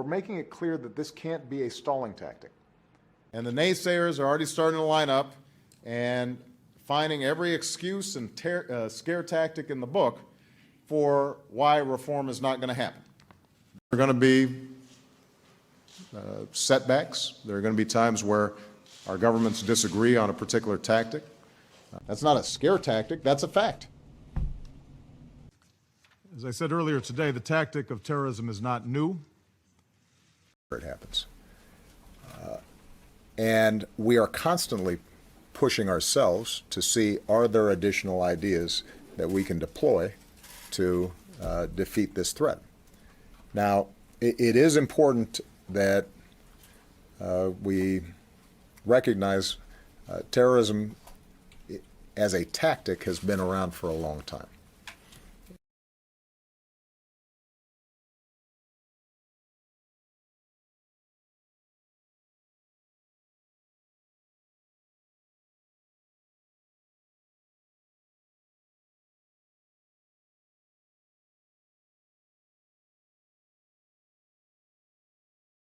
we're making it clear that this can't be a stalling tactic. And the naysayers are already starting to line up and finding every excuse and scare tactic in the book for why reform is not going to happen. There are going to be setbacks. There are going to be times where our governments disagree on a particular tactic. That's not a scare tactic, that's a fact. As I said earlier today, the tactic of terrorism is not new. It happens. And we are constantly pushing ourselves to see, are there additional ideas that we can deploy to defeat this threat? Now, it is important that we recognize terrorism as a tactic has been around for a long time.